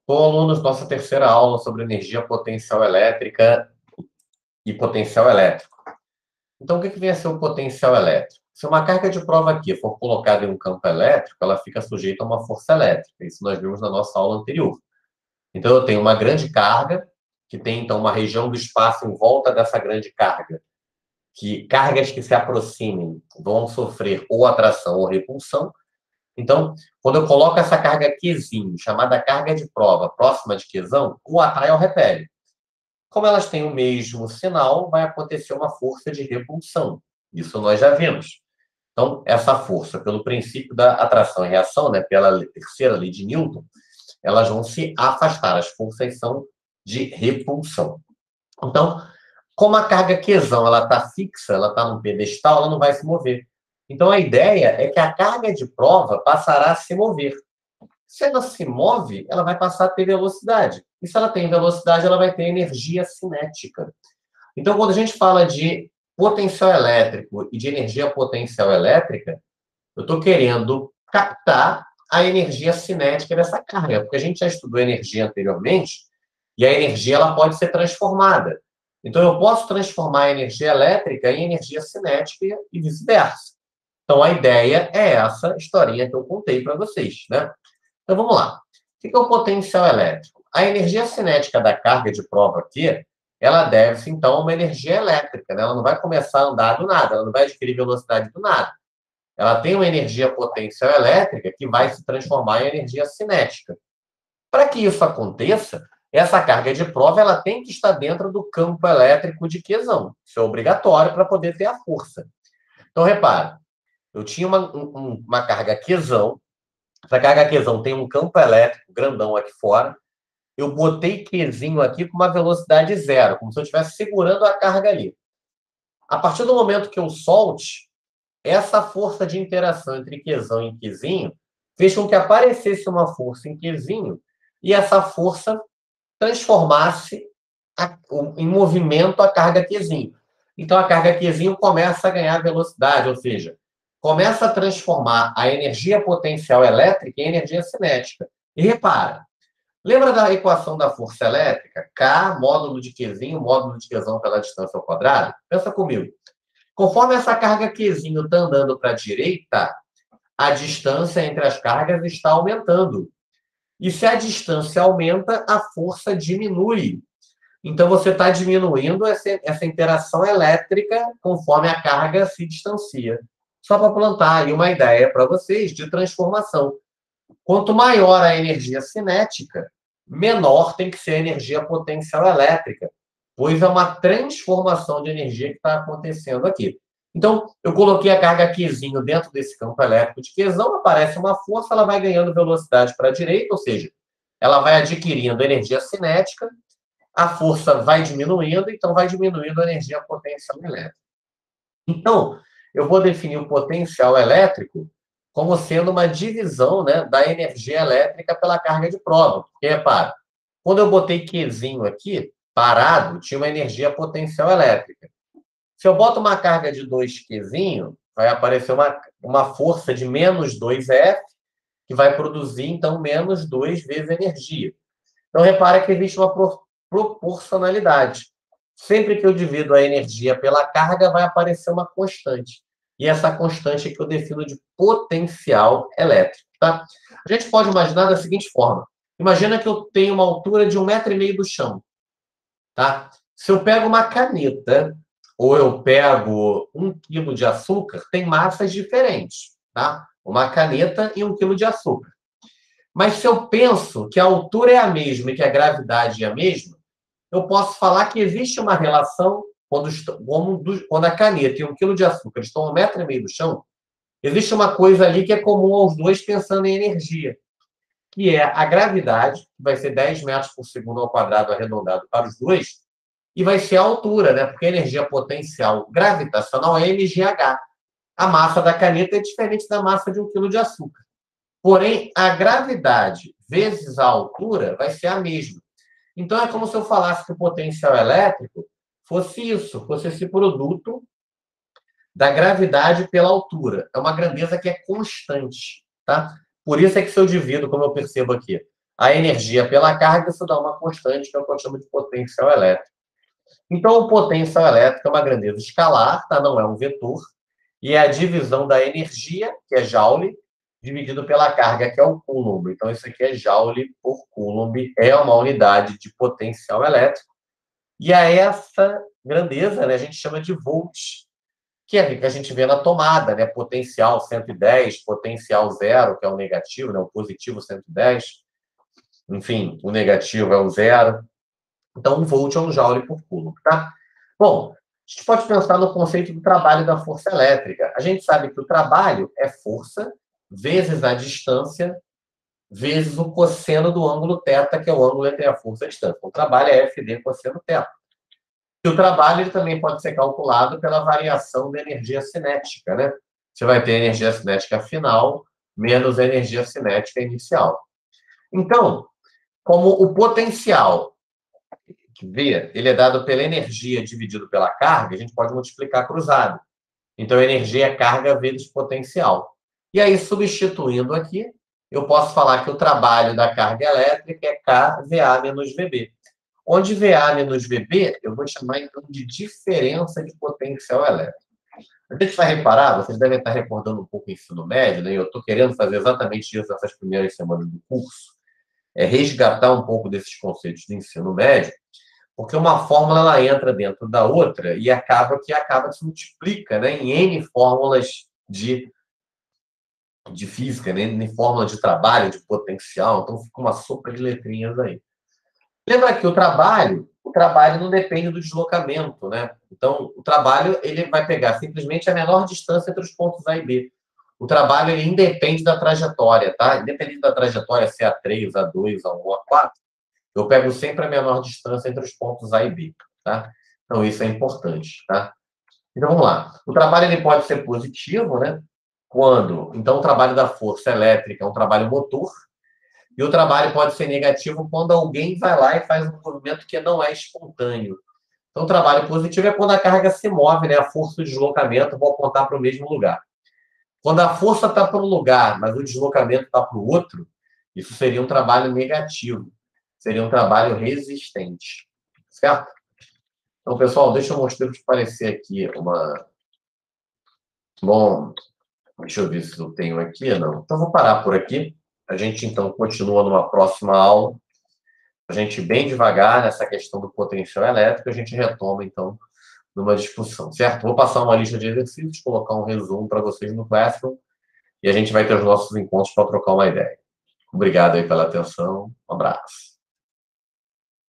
Bom, alunos, nossa terceira aula sobre energia potencial elétrica e potencial elétrico. Então, o que vem a ser o potencial elétrico? Se uma carga de prova aqui for colocada em um campo elétrico, ela fica sujeita a uma força elétrica. Isso nós vimos na nossa aula anterior. Então, eu tenho uma grande carga, que tem, então, uma região do espaço em volta dessa grande carga, que cargas que se aproximem vão sofrer ou atração ou repulsão. Então, quando eu coloco essa carga Qzinho, chamada carga de prova, próxima de Qzão, ou atrai ou repele. Como elas têm o mesmo sinal, vai acontecer uma força de repulsão. Isso nós já vimos. Então, essa força, pelo princípio da atração e reação, né, pela terceira lei de Newton, elas vão se afastar. As forças são de repulsão. Então, como a carga Qzão ela está fixa, ela está num pedestal, ela não vai se mover. Então, a ideia é que a carga de prova passará a se mover. Se ela se move, ela vai passar a ter velocidade. E se ela tem velocidade, ela vai ter energia cinética. Então, quando a gente fala de potencial elétrico e de energia potencial elétrica, eu estou querendo captar a energia cinética dessa carga, porque a gente já estudou energia anteriormente, e a energia ela pode ser transformada. Então, eu posso transformar a energia elétrica em energia cinética e vice-versa. Então, a ideia é essa historinha que eu contei para vocês, né? Então, vamos lá. O que é o potencial elétrico? A energia cinética da carga de prova aqui, ela deve-se, então, a uma energia elétrica, né? Ela não vai começar a andar do nada, ela não vai adquirir velocidade do nada. Ela tem uma energia potencial elétrica que vai se transformar em energia cinética. Para que isso aconteça, essa carga de prova ela tem que estar dentro do campo elétrico de Qzão. Isso é obrigatório para poder ter a força. Então, repara, eu tinha uma carga Qzão. Essa carga Qzão tem um campo elétrico grandão aqui fora. Eu botei Qzinho aqui com uma velocidade zero, como se eu estivesse segurando a carga ali. A partir do momento que eu solte, essa força de interação entre Qzão e Qzinho fez com que aparecesse uma força em Qzinho e essa força transformasse em movimento a carga Qzinho. Então, a carga Qzinho começa a ganhar velocidade, ou seja, começa a transformar a energia potencial elétrica em energia cinética. E repara, lembra da equação da força elétrica? K, módulo de Qzinho, módulo de Qzão pela distância ao quadrado? Pensa comigo. Conforme essa carga Qzinho está andando para a direita, a distância entre as cargas está aumentando. E se a distância aumenta, a força diminui. Então, você está diminuindo essa interação elétrica conforme a carga se distancia. Só para plantar aí uma ideia para vocês de transformação. Quanto maior a energia cinética, menor tem que ser a energia potencial elétrica, pois é uma transformação de energia que está acontecendo aqui. Então, eu coloquei a carga Qzinho dentro desse campo elétrico de Qzão, aparece uma força, ela vai ganhando velocidade para a direita, ou seja, ela vai adquirindo energia cinética, a força vai diminuindo, então vai diminuindo a energia potencial elétrica. Então, eu vou definir o potencial elétrico como sendo uma divisão, né, da energia elétrica pela carga de prova. Porque, repara, quando eu botei Qzinho aqui, parado, tinha uma energia potencial elétrica. Se eu boto uma carga de 2Qzinho, vai aparecer uma força de menos 2F, que vai produzir, então, menos 2 vezes a energia. Então, repara que existe uma proporcionalidade. Sempre que eu divido a energia pela carga, vai aparecer uma constante. E essa constante é que eu defino de potencial elétrico. Tá? A gente pode imaginar da seguinte forma. Imagina que eu tenho uma altura de 1,5 m do chão. Tá? Se eu pego uma caneta ou eu pego 1 quilo de açúcar, tem massas diferentes. Tá? Uma caneta e 1 quilo de açúcar. Mas se eu penso que a altura é a mesma e que a gravidade é a mesma, eu posso falar que existe uma relação quando a caneta e 1 quilo de açúcar estão a 1,5 m do chão, existe uma coisa ali que é comum aos dois pensando em energia, que é a gravidade, que vai ser 10 metros por segundo ao quadrado arredondado para os dois, e vai ser a altura, né? Porque a energia potencial gravitacional é mgh. A massa da caneta é diferente da massa de 1 quilo de açúcar. Porém, a gravidade vezes a altura vai ser a mesma. Então, é como se eu falasse que o potencial elétrico fosse isso, fosse esse produto da gravidade pela altura. É uma grandeza que é constante, tá? Por isso é que se eu divido, como eu percebo aqui, a energia pela carga, isso dá uma constante, que é o que eu chamo de potencial elétrico. Então, o potencial elétrico é uma grandeza escalar, tá? Não é um vetor, e é a divisão da energia, que é Joule, dividido pela carga, que é o Coulomb. Então, isso aqui é Joule por Coulomb, é uma unidade de potencial elétrico. E a essa grandeza, né, a gente chama de volts, que é o que a gente vê na tomada, né? Potencial 110, potencial zero, que é o negativo, né? O positivo 110, enfim, o negativo é o zero. Então, um volt é um joule por coulomb, tá? Bom, a gente pode pensar no conceito do trabalho da força elétrica. A gente sabe que o trabalho é força vezes a distância vezes o cosseno do ângulo θ, que é o ângulo entre a força e a distância. O trabalho é FD cosseno θ. E o trabalho ele também pode ser calculado pela variação da energia cinética, né? Você vai ter a energia cinética final menos a energia cinética inicial. Então, como o potencial V, ele é dado pela energia dividido pela carga, a gente pode multiplicar cruzado. Então, a energia é carga vezes potencial. E aí, substituindo aqui, eu posso falar que o trabalho da carga elétrica é KVA menos VB. Onde VA menos VB, eu vou chamar, então, de diferença de potencial elétrico. A gente vai reparar, vocês devem estar recordando um pouco o ensino médio, né? Eu estou querendo fazer exatamente isso nessas primeiras semanas do curso, é resgatar um pouco desses conceitos de ensino médio, porque uma fórmula ela entra dentro da outra e acaba se multiplica, né, em N fórmulas de física, né, em fórmula de trabalho, de potencial, então fica uma sopa de letrinhas aí. Lembra que o trabalho não depende do deslocamento, né? Então, o trabalho ele vai pegar simplesmente a menor distância entre os pontos A e B. O trabalho ele independe da trajetória, tá? Independente da trajetória, se é A3, A2, A1, A4, eu pego sempre a menor distância entre os pontos A e B, tá? Então, isso é importante, tá? Então, vamos lá. O trabalho ele pode ser positivo, né? Então, o trabalho da força elétrica é um trabalho motor, e o trabalho pode ser negativo quando alguém vai lá e faz um movimento que não é espontâneo. Então, o trabalho positivo é quando a carga se move, né? A força de deslocamento vai apontar para o mesmo lugar. Quando a força está para um lugar, mas o deslocamento está para o outro, isso seria um trabalho negativo. Seria um trabalho resistente. Certo? Então, pessoal, deixa eu mostrar o que parecer aqui uma... Bom, deixa eu ver se eu tenho aqui. Não. Então, vou parar por aqui. A gente, então, continua numa próxima aula. A gente, bem devagar, nessa questão do potencial elétrico, a gente retoma, então, numa discussão, certo? Vou passar uma lista de exercícios, colocar um resumo para vocês no Classroom, e a gente vai ter os nossos encontros para trocar uma ideia. Obrigado aí pela atenção. Um abraço.